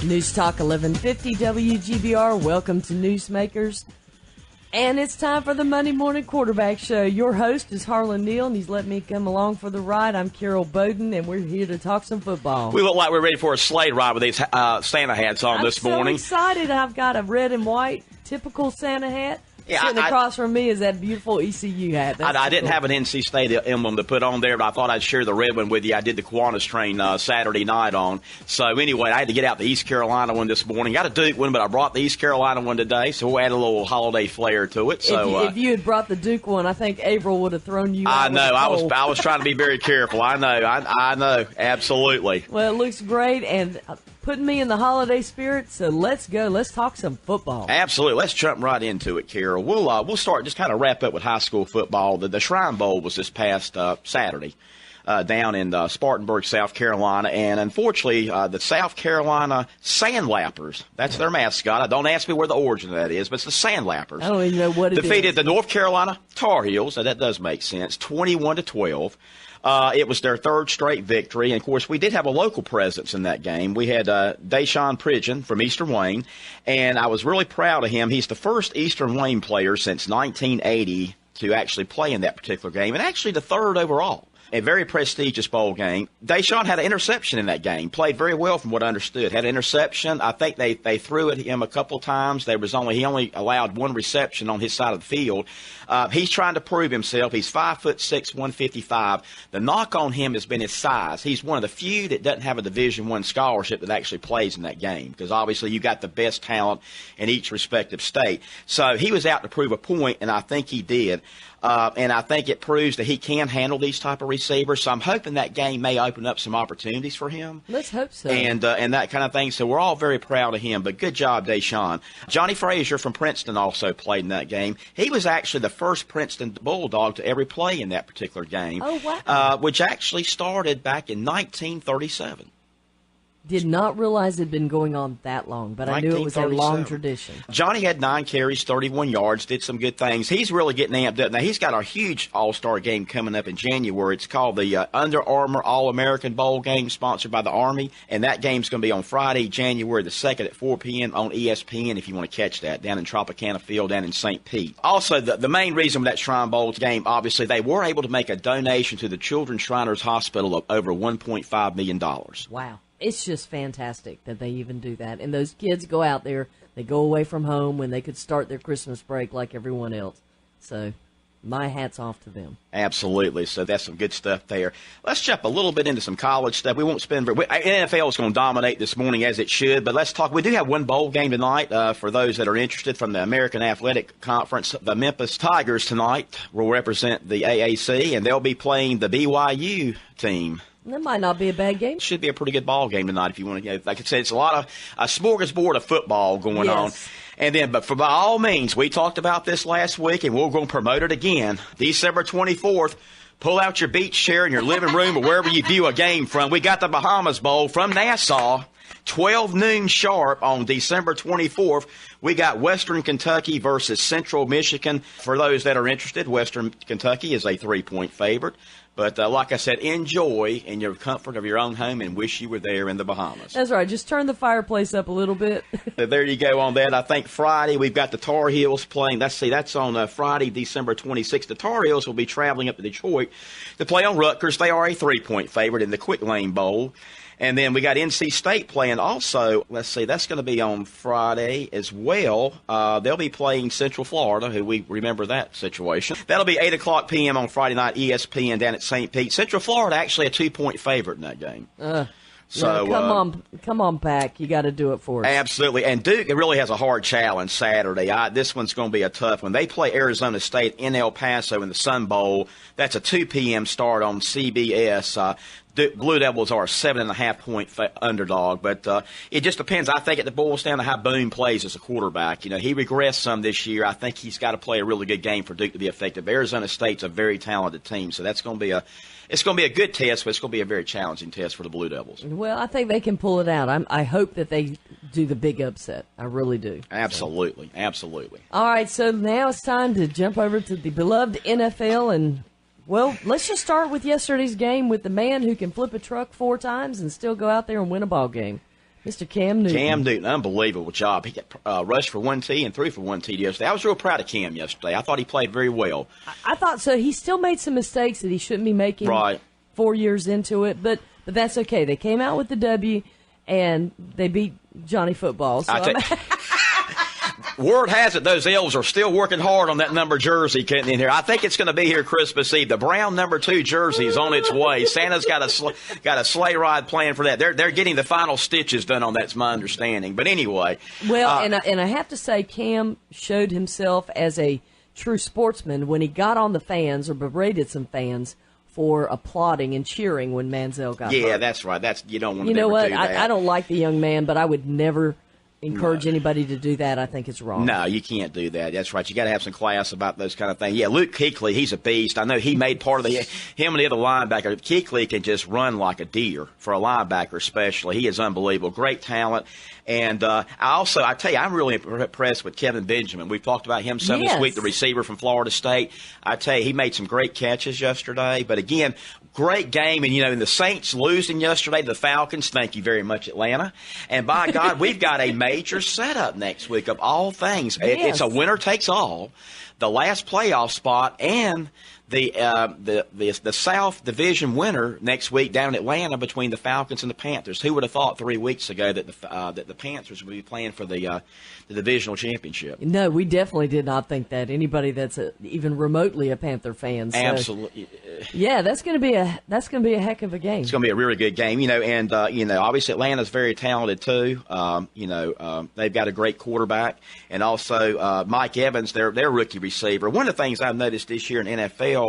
News Talk 1150 WGBR. Welcome to Newsmakers. And it's time for the Monday Morning Quarterback Show. Your host is Harlan Neal, and he's let me come along for the ride. I'm Carol Bowden, and we're here to talk some football. We look like we're ready for a sleigh ride with these Santa hats on this morning. I'm so excited. I've got a red and white typical Santa hat. Yeah, Sitting across from me is that beautiful ECU hat. I didn't have an NC State emblem to put on there, but I thought I'd share the red one with you. I did the Kiwanis train Saturday night on. So anyway, I had to get out the East Carolina one this morning. Got a Duke one, but I brought the East Carolina one today, so we'll add a little holiday flair to it. So if you had brought the Duke one, I think Averill would have thrown you out. I know. I was trying to be very careful. I know. I know. Absolutely. Well, it looks great, and putting me in the holiday spirit, so let's go. Let's talk some football. Absolutely. Let's jump right into it, Carol. We'll start, just kind of wrap up with high school football. The Shrine Bowl was this past Saturday down in Spartanburg, South Carolina, and unfortunately, the South Carolina Sandlappers, that's their mascot. Don't ask me where the origin of that is, but it's the Sandlappers. I don't even know what it defeated is. the North Carolina Tar Heels, and that does make sense, 21-12. It was their third straight victory, and of course, we did have a local presence in that game. We had Deshaun Pridgeon from Eastern Wayne, and I was really proud of him. He's the first Eastern Wayne player since 1980 to actually play in that particular game, and actually the third overall. A very prestigious bowl game. Deshaun had an interception in that game. Played very well from what I understood. Had an interception. I think they threw at him a couple times. He only allowed one reception on his side of the field. He's trying to prove himself. He's 5'6", 155. The knock on him has been his size. He's one of the few that doesn't have a Division I scholarship that actually plays in that game, because obviously you got the best talent in each respective state. So he was out to prove a point, and I think he did. And I think it proves that he can handle these type of receivers. So I'm hoping that game may open up some opportunities for him. Let's hope so. And that kind of thing. So we're all very proud of him. But good job, Deshaun. Johnny Frazier from Princeton also played in that game. He was actually the first Princeton Bulldog to ever play in that particular game. Oh, wow. Which actually started back in 1937. Did not realize it had been going on that long, but I knew it was a long tradition. Johnny had 9 carries, 31 yards, did some good things. He's really getting amped up. Now, he's got a huge All-Star game coming up in January. It's called the Under Armour All-American Bowl game, sponsored by the Army, and that game's going to be on Friday, January the 2nd at 4 p.m. on ESPN if you want to catch that, down in Tropicana Field down in St. Pete. Also, the main reason for that Shrine Bowl game, obviously, they were able to make a donation to the Children's Shriners Hospital of over $1.5 million. Wow. It's just fantastic that they even do that. And those kids go out there, they go away from home when they could start their Christmas break like everyone else. So my hat's off to them. Absolutely. So that's some good stuff there. Let's jump a little bit into some college stuff. We won't spend NFL is going to dominate this morning as it should, but let's talk. We do have one bowl game tonight for those that are interested from the American Athletic Conference. The Memphis Tigers tonight will represent the AAC, and they'll be playing the BYU team. That might not be a bad game. Should be a pretty good ball game tonight if you want to. Like I said, it's a lot of a smorgasbord of football going on. And then, but by all means, we talked about this last week, and we're going to promote it again. December 24th, pull out your beach chair in your living room or wherever you view a game from. We got the Bahamas Bowl from Nassau, 12 noon sharp on December 24th. We got Western Kentucky versus Central Michigan. For those that are interested, Western Kentucky is a 3-point favorite. But like I said, enjoy in your comfort of your own home and wish you were there in the Bahamas. That's right. Just turn the fireplace up a little bit. So there you go on that. I think Friday we've got the Tar Heels playing. That's on Friday, December 26th. The Tar Heels will be traveling up to Detroit to play on Rutgers. They are a 3-point favorite in the Quick Lane Bowl. And then we got NC State playing also. Let's see, that's going to be on Friday as well. They'll be playing Central Florida, who we remember that situation. That'll be 8 o'clock p.m. on Friday night, ESPN down at St. Pete. Central Florida actually a 2-point favorite in that game. So come on, Pack. You got to do it for us. Absolutely. And Duke really has a hard challenge Saturday. This one's going to be a tough one. They play Arizona State in El Paso in the Sun Bowl. That's a 2 p.m. start on CBS. Blue Devils are a 7.5-point underdog, but it just depends. I think it boils down to how Boone plays as a quarterback. You know, he regressed some this year. I think he's got to play a really good game for Duke to be effective. Arizona State's a very talented team, so that's going to be a good test, but it's going to be a very challenging test for the Blue Devils. Well, I think they can pull it out. I hope that they do the big upset. I really do. Absolutely, absolutely. All right, so now it's time to jump over to the beloved NFL and. Well, let's just start with yesterday's game with the man who can flip a truck 4 times and still go out there and win a ball game. Mr. Cam Newton. Cam Newton, unbelievable job. He got rushed for 1 T and threw for 1 T yesterday. I was real proud of Cam yesterday. I thought he played very well. I thought so. He still made some mistakes that he shouldn't be making. Right. 4 years into it, but that's okay. They came out with the W, and they beat Johnny Football. So word has it those Elves are still working hard on that number jersey getting in here. I think it's going to be here Christmas Eve. The brown number 2 jersey is on its way. Santa's got a sleigh ride planned for that. They're getting the final stitches done on that. That's my understanding. But anyway, well, and I have to say, Cam showed himself as a true sportsman when he got on the fans or berated some fans for applauding and cheering when Manziel got hurt. Yeah, that's right. You don't want to. You know what? Do that. I don't like the young man, but I would never encourage anybody to do that. I think it's wrong. No, you can't do that. That's right. You got to have some class about those kind of things. Yeah, Luke Kuechly, he's a beast. I know he made part of him and the other linebacker. Kuechly can just run like a deer for a linebacker, especially. He is unbelievable. Great talent. And I tell you, I'm really impressed with Kevin Benjamin. We've talked about him some this week, the receiver from Florida State. I tell you, he made some great catches yesterday. But again, great game. And, in the Saints losing yesterday to the Falcons, thank you very much, Atlanta. And by God, we've got a major setup next week of all things. Yes. It's a winner takes all. The last playoff spot and the South Division winner next week down in Atlanta between the Falcons and the Panthers. Who would have thought 3 weeks ago that the Panthers would be playing for the divisional championship? No, we definitely did not think that. Anybody that's even remotely a Panther fan. So, absolutely. Yeah, that's going to be a heck of a game. It's going to be a really good game, and obviously Atlanta's very talented too. They've got a great quarterback, and also Mike Evans, their rookie receiver. One of the things I've noticed this year in NFL,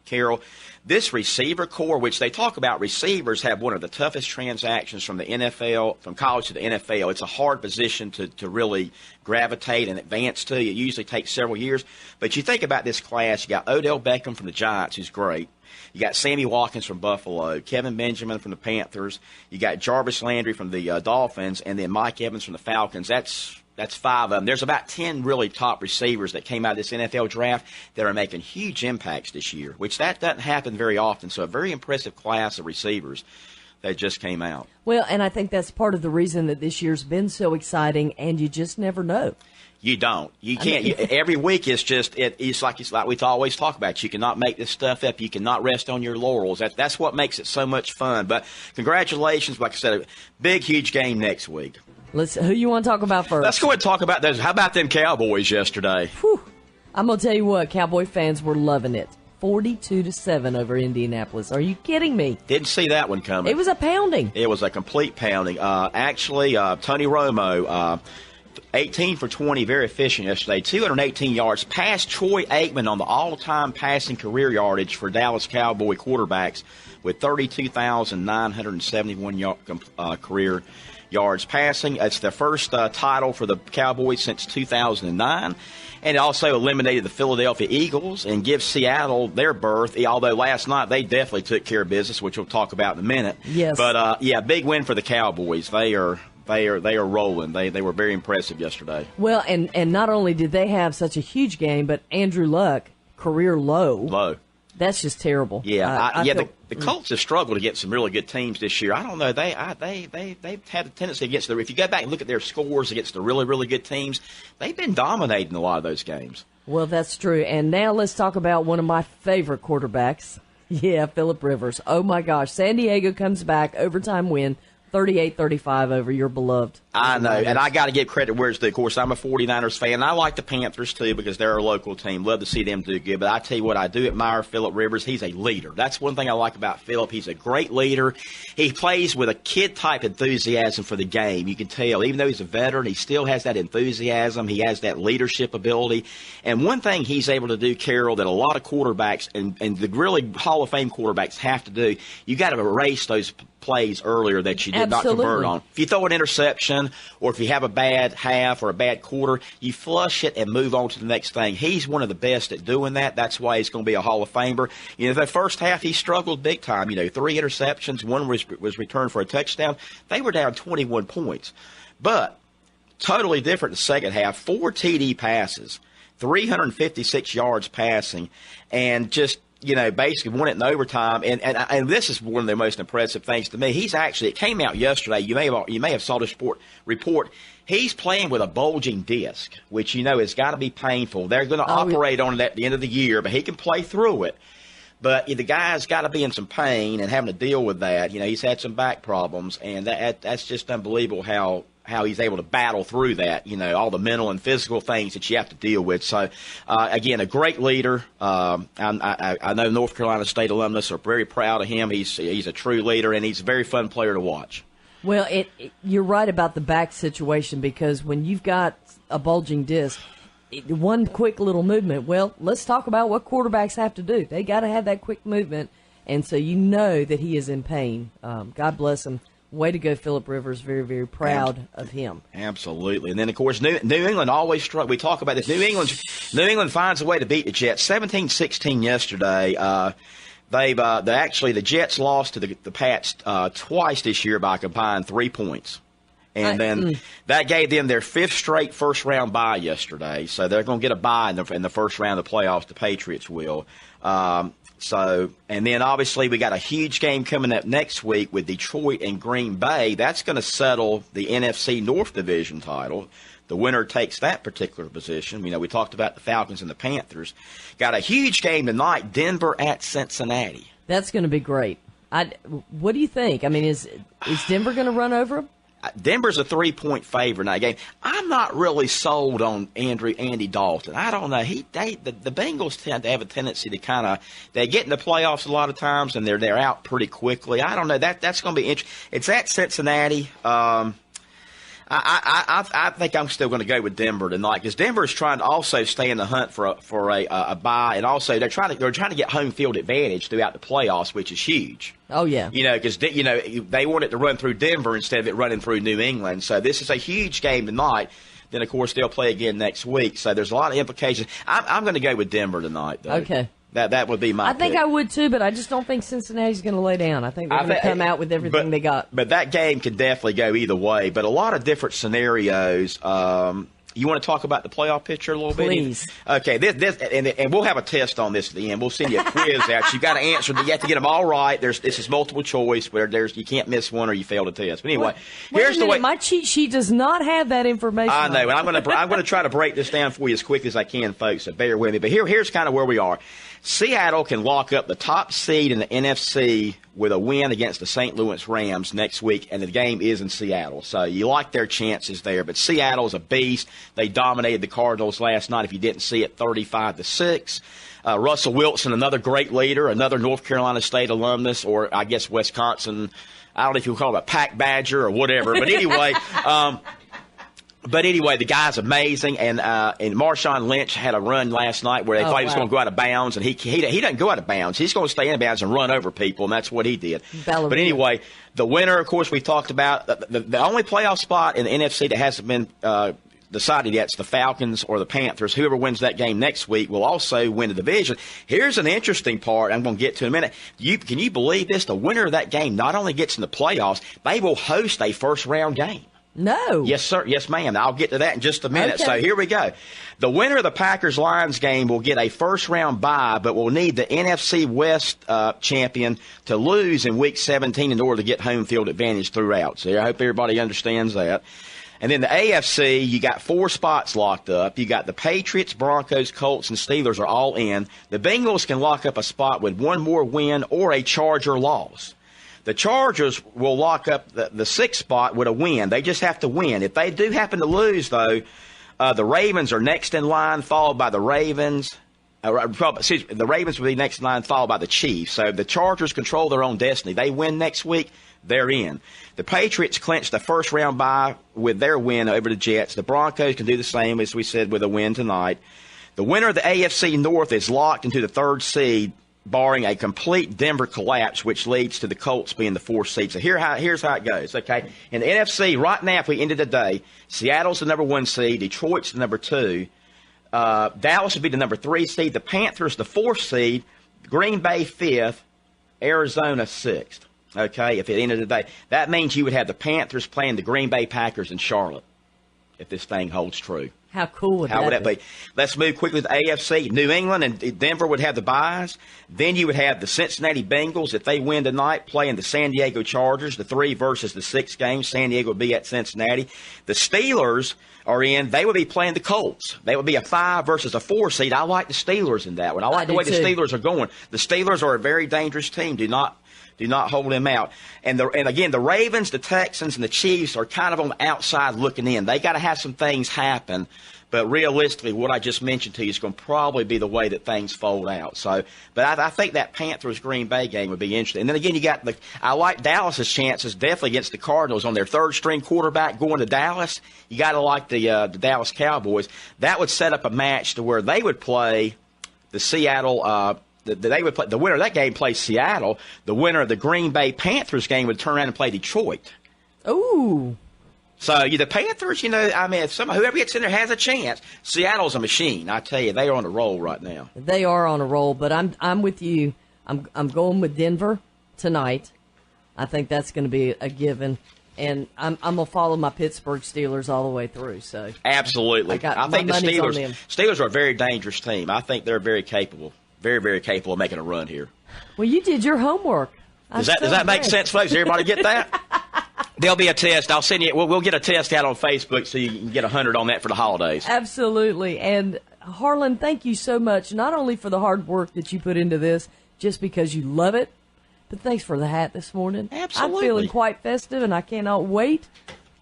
Carol, this receiver core, which they talk about receivers have one of the toughest transactions from the NFL, from college to the NFL. It's a hard position to really gravitate and advance to. It usually takes several years. But you think about this class, you got Odell Beckham from the Giants, who's great. You got Sammy Watkins from Buffalo, Kevin Benjamin from the Panthers. You got Jarvis Landry from the Dolphins, and then Mike Evans from the Falcons. That's 5 of them. There's about 10 really top receivers that came out of this NFL draft that are making huge impacts this year, which that doesn't happen very often. So a very impressive class of receivers that just came out. Well, and I think that's part of the reason that this year's been so exciting, and you just never know. You don't. You can't. Every week it's like we always talk about. You cannot make this stuff up. You cannot rest on your laurels. That's what makes it so much fun. But congratulations. Like I said, a big, huge game next week. Who you want to talk about first? Let's go ahead and talk about those. How about them Cowboys yesterday? Whew. I'm going to tell you what, Cowboy fans were loving it. 42-7 over Indianapolis. Are you kidding me? Didn't see that one coming. It was a pounding. It was a complete pounding. Tony Romo, 18 for 20, very efficient yesterday. 218 yards. Passed Troy Aikman on the all-time passing career yardage for Dallas Cowboy quarterbacks with 32,971 career yards passing. It's the first title for the Cowboys since 2009. And it also eliminated the Philadelphia Eagles and gives Seattle their berth, although last night they definitely took care of business, which we'll talk about in a minute. Yes. But, big win for the Cowboys. They are rolling. They were very impressive yesterday. Well, and not only did they have such a huge game, but Andrew Luck, career low. That's just terrible. Yeah, the Colts have struggled against some really good teams this year. I don't know. They've had a tendency against if you go back and look at their scores against the really, really good teams, they've been dominating a lot of those games. Well, that's true. And now let's talk about one of my favorite quarterbacks. Yeah, Phillip Rivers. Oh, my gosh. San Diego comes back, overtime win, 38-35 over your beloved. I know, and I got to give credit where it's due. Of course, I'm a 49ers fan, and I like the Panthers, too, because they're a local team. Love to see them do good. But I tell you what, I do admire Phillip Rivers. He's a leader. That's one thing I like about Phillip. He's a great leader. He plays with a kid-type enthusiasm for the game. You can tell. Even though he's a veteran, he still has that enthusiasm. He has that leadership ability. And one thing he's able to do, Carol, that a lot of quarterbacks and the really Hall of Fame quarterbacks have to do, you got to erase those plays earlier that you did not convert on. If you throw an interception or if you have a bad half or a bad quarter, you flush it and move on to the next thing. He's one of the best at doing that. That's why he's going to be a Hall of Famer. The first half he struggled big time. 3 interceptions, one was returned for a touchdown. They were down 21 points. But totally different the second half. 4 TD passes, 356 yards passing, and just basically won it in overtime. And this is one of the most impressive things to me. He's actually, it came out yesterday. You may have saw the report. He's playing with a bulging disc, which, has got to be painful. They're going to operate on it at the end of the year, but he can play through it. But the guy's got to be in some pain and having to deal with that. He's had some back problems, and that's just unbelievable how he's able to battle through that, all the mental and physical things that you have to deal with. So, again, a great leader. I know North Carolina State alumnus are very proud of him. He's a true leader, and he's a very fun player to watch. Well, you're right about the back situation, because when you've got a bulging disc, one quick little movement, well, let's talk about what quarterbacks have to do. They got to have that quick movement, and so that he is in pain. God bless him. Way to go, Phillip Rivers. Very, very proud of him. Absolutely. And then, of course, New England always struggle. We talk about this. New England finds a way to beat the Jets. 17-16 yesterday. The Jets lost to the Pats twice this year by a combined 3 points. And then that gave them their 5th straight first-round bye yesterday. So they're going to get a bye in the first round of the playoffs. The Patriots will. And then obviously we got a huge game coming up next week with Detroit and Green Bay. That's going to settle the NFC North Division title. The winner takes that particular position. We talked about the Falcons and the Panthers. Got a huge game tonight, Denver at Cincinnati. That's going to be great. What do you think? I mean, is Denver going to run over them? Denver's a 3-point favorite in that game. I'm not really sold on Andy Dalton. I don't know. The Bengals tend to have a tendency to they get in the playoffs a lot of times, and they're out pretty quickly. I don't know. That's going to be interesting. It's at Cincinnati. I think I'm still going to go with Denver tonight, because Denver is trying to also stay in the hunt for a bye, and also they're trying to get home field advantage throughout the playoffs, which is huge. Oh yeah, because they want it to run through Denver instead of it running through New England. So this is a huge game tonight. Then of course they'll play again next week. So there's a lot of implications. I'm going to go with Denver tonight, though. Okay. That would be my pick. I think I would too, but I just don't think Cincinnati's going to lay down. I think they're going to come out with everything they got. But that game could definitely go either way. But a lot of different scenarios. You want to talk about the playoff picture a little bit? Please. Okay, and we'll have a test on this at the end. We'll send you a quiz out. You got to answer. You have to get them all right. This is multiple choice, where you can't miss one or you fail the test. But anyway, here's the way. My cheat sheet does not have that information. I know, and I'm going to try to break this down for you as quick as I can, folks. So bear with me. But here's kind of where we are. Seattle can lock up the top seed in the NFC with a win against the St. Louis Rams next week, and the game is in Seattle. So you like their chances there. But Seattle's a beast. They dominated the Cardinals last night, if you didn't see it, 35-6. Russell Wilson, another great leader, another North Carolina State alumnus, or I guess Wisconsin, I don't know if you call him a Pack Badger or whatever. But anyway, the guy's amazing, and Marshawn Lynch had a run last night where they thought he was going to go out of bounds, and he doesn't go out of bounds. He's going to stay in bounds and run over people, and that's what he did. Ballerina. But anyway, the winner, of course, we talked about, the only playoff spot in the NFC that hasn't been decided yet is the Falcons or the Panthers. Whoever wins that game next week will also win the division. Here's an interesting part I'm going to get to in a minute. Can you believe this? The winner of that game not only gets in the playoffs, they will host a first-round game. No. Yes, sir. Yes, ma'am. I'll get to that in just a minute. Okay. So here we go. The winner of the Packers-Lions game will get a first-round bye, but will need the NFC West champion to lose in Week 17 in order to get home field advantage throughout. So I hope everybody understands that. And then the AFC, you got 4 spots locked up. You got the Patriots, Broncos, Colts, and Steelers are all in. The Bengals can lock up a spot with one more win or a Charger loss. The Chargers will lock up the 6th spot with a win. They just have to win. If they do happen to lose, though, the Ravens are next in line, followed by the Ravens. The Ravens will be next in line, followed by the Chiefs. So the Chargers control their own destiny. They win next week, they're in. The Patriots clinch the first-round bye with their win over the Jets. The Broncos can do the same, as we said, with a win tonight. The winner of the AFC North is locked into the 3rd seed, barring a complete Denver collapse, which leads to the Colts being the 4th seed. So here's how it goes, okay? In the NFC, right now, if we ended the day, Seattle's the number 1 seed, Detroit's the number 2, Dallas would be the number 3 seed, the Panthers the 4th seed, Green Bay 5th, Arizona 6th, okay, if it ended the day. That means you would have the Panthers playing the Green Bay Packers in Charlotte, if this thing holds true. How cool would How would that that be? Let's move quickly to the AFC. New England and Denver would have the byes. Then you would have the Cincinnati Bengals. If they win tonight, playing the San Diego Chargers, the 3 versus the 6 game. San Diego would be at Cincinnati. The Steelers are in. They would be playing the Colts. They would be a 5 versus a 4 seed. I like the Steelers in that one. I like the way the Steelers are going. The Steelers are a very dangerous team. Do not hold them out. And again, the Ravens, the Texans, and the Chiefs are kind of on the outside looking in. They got to have some things happen. But realistically, what I just mentioned to you is going to probably be the way that things fold out. So, but I think that Panthers-Green Bay game would be interesting. And then again, I like Dallas's chances definitely against the Cardinals on their third-string quarterback going to Dallas. You got to like the Dallas Cowboys. That would set up a match to where they would play the Seattle. They would play the winner of that game plays Seattle. The winner of the Green Bay Panthers game would turn around and play Detroit. Ooh. So the Panthers, if whoever gets in there has a chance. Seattle's a machine. I tell you, they are on a roll right now. They are on a roll, but I'm with you. I'm going with Denver tonight. I think that's going to be a given, and I'm gonna follow my Pittsburgh Steelers all the way through. So absolutely, I think the Steelers are a very dangerous team. I think they're very capable, very very capable of making a run here. Well, you did your homework. Does that make sense, folks? Does everybody get that? There'll be a test. I'll send you. We'll get a test out on Facebook so you can get 100 on that for the holidays. Absolutely. And Harlan, thank you so much, not only for the hard work that you put into this, just because you love it, but thanks for the hat this morning. Absolutely. I'm feeling quite festive, and I cannot wait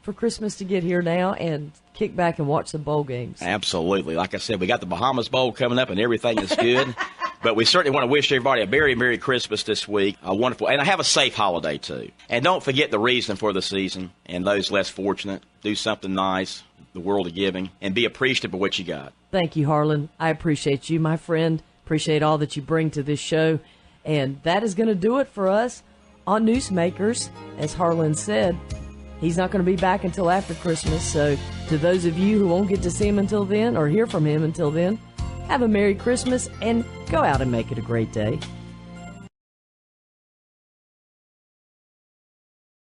for Christmas to get here now and kick back and watch the bowl games. Absolutely. Like I said, we got the Bahamas Bowl coming up, and everything is good. But we certainly want to wish everybody a very Merry Christmas this week, a wonderful, and have a safe holiday, too. And don't forget the reason for the season, and those less fortunate, do something nice, the world of giving, and be appreciative of what you got. Thank you, Harlan. I appreciate you, my friend. Appreciate all that you bring to this show. And that is going to do it for us on Newsmakers. As Harlan said, he's not going to be back until after Christmas. So to those of you who won't get to see him until then or hear from him until then, have a Merry Christmas and go out and make it a great day.